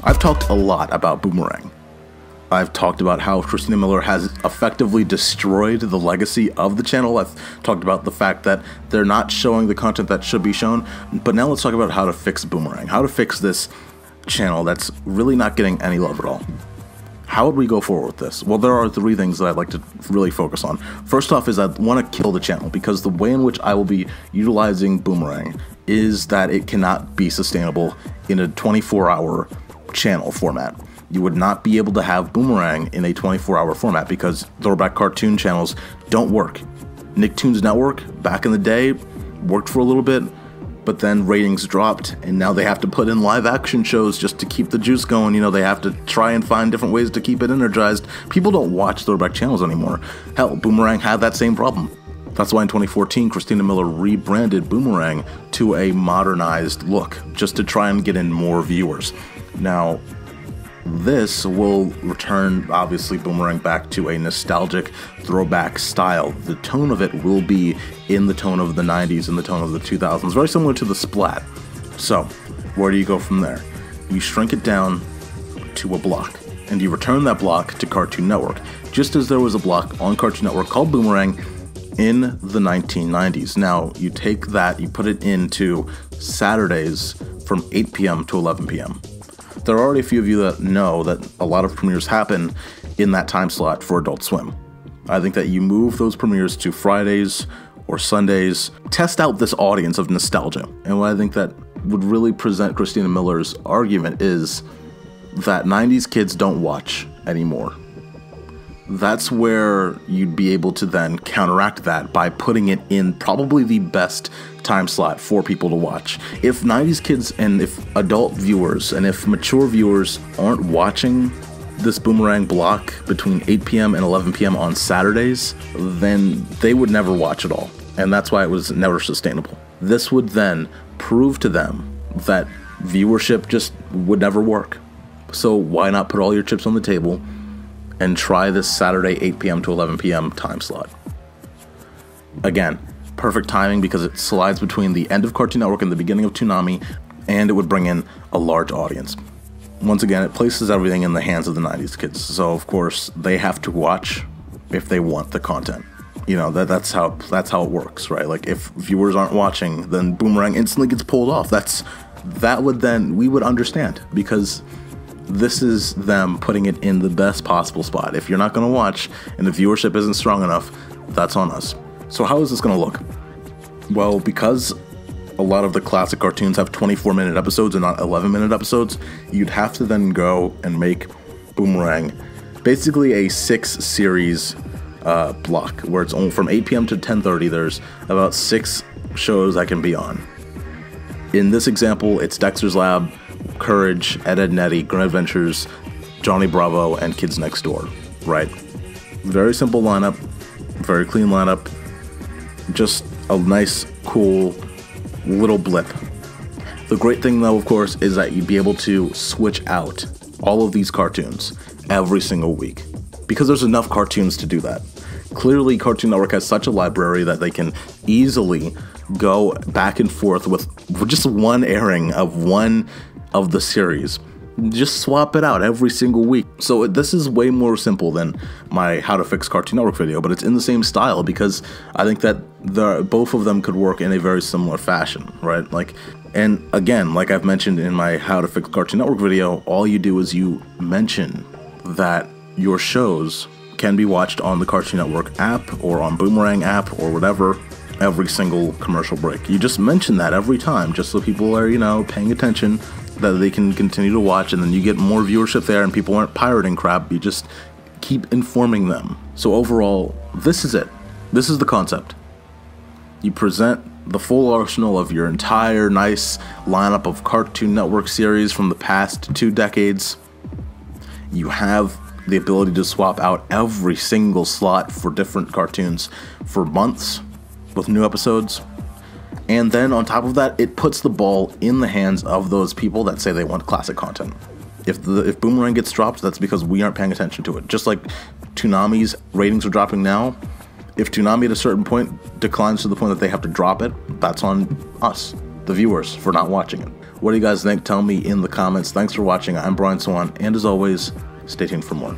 I've talked a lot about Boomerang. I've talked about how Christina Miller has effectively destroyed the legacy of the channel. I've talked about the fact that they're not showing the content that should be shown. But now let's talk about how to fix Boomerang. How to fix this channel that's really not getting any love at all. How would we go forward with this? Well, there are three things that I'd like to really focus on. First off is I want to kill the channel, because the way in which I will be utilizing Boomerang is that it cannot be sustainable in a 24-hour channel format. You would not be able to have Boomerang in a 24-hour format because throwback cartoon channels don't work. Nicktoons Network, back in the day, worked for a little bit, but then ratings dropped, and now they have to put in live action shows just to keep the juice going. You know, they have to try and find different ways to keep it energized. People don't watch throwback channels anymore. Hell, Boomerang had that same problem. That's why in 2014, Christina Miller rebranded Boomerang to a modernized look, just to try and get in more viewers. Now, this will return, obviously, Boomerang back to a nostalgic throwback style. The tone of it will be in the tone of the 90s and the tone of the 2000s, very similar to the Splat. So, where do you go from there? You shrink it down to a block, and you return that block to Cartoon Network, just as there was a block on Cartoon Network called Boomerang in the 1990s. Now, you take that, you put it into Saturdays from 8 p.m. to 11 p.m. There are already a few of you that know that a lot of premieres happen in that time slot for Adult Swim. I think that you move those premieres to Fridays or Sundays, test out this audience of nostalgia. And what I think that would really present Christina Miller's argument is that 90s kids don't watch anymore. That's where you'd be able to then counteract that by putting it in probably the best time slot for people to watch. If 90s kids and if adult viewers and if mature viewers aren't watching this Boomerang block between 8 p.m. and 11 p.m. on Saturdays, then they would never watch it all. And that's why it was never sustainable. This would then prove to them that viewership just would never work. So why not put all your chips on the table and try this Saturday 8 p.m. to 11 p.m. time slot? Again, perfect timing because it slides between the end of Cartoon Network and the beginning of Toonami, and it would bring in a large audience. Once again, it places everything in the hands of the 90s kids, so of course they have to watch if they want the content. You know, that's how it works, right? Like, if viewers aren't watching, then Boomerang instantly gets pulled off. We would understand, because this is them putting it in the best possible spot. If you're not going to watch and the viewership isn't strong enough, that's on us. So how is this going to look? Well, because a lot of the classic cartoons have 24-minute episodes and not 11-minute episodes, you'd have to then go and make Boomerang basically a 6-series block, where it's only from 8 p.m. to 10:30. There's about 6 shows that can be on. In this example, it's Dexter's Lab, Courage, Ed, Edd n Eddy, Grim Adventures, Johnny Bravo, and Kids Next Door, right? Very simple lineup, very clean lineup, just a nice, cool little blip. The great thing, though, of course, is that you'd be able to switch out all of these cartoons every single week, because there's enough cartoons to do that. Clearly, Cartoon Network has such a library that they can easily go back and forth with just one airing of one of the series. Just swap it out every single week. So this is way more simple than my How to Fix Cartoon Network video, but it's in the same style because I think that both of them could work in a very similar fashion, right? And again, like I've mentioned in my How to Fix Cartoon Network video, all you do is you mention that your shows can be watched on the Cartoon Network app or on Boomerang app or whatever every single commercial break. You just mention that every time, just so people are, paying attention, that they can continue to watch, and then you get more viewership there and people aren't pirating crap. You just keep informing them. So overall, this is it. This is the concept. You present the full arsenal of your entire nice lineup of Cartoon Network series from the past 2 decades. You have the ability to swap out every single slot for different cartoons for months with new episodes. And then on top of that, it puts the ball in the hands of those people that say they want classic content. If Boomerang gets dropped, that's because we aren't paying attention to it. Just like Toonami's ratings are dropping now, if Toonami at a certain point declines to the point that they have to drop it, that's on us. the viewers for not watching it. What do you guys think? Tell me in the comments. Thanks for watching. I'm Brian Swan, and as always, stay tuned for more.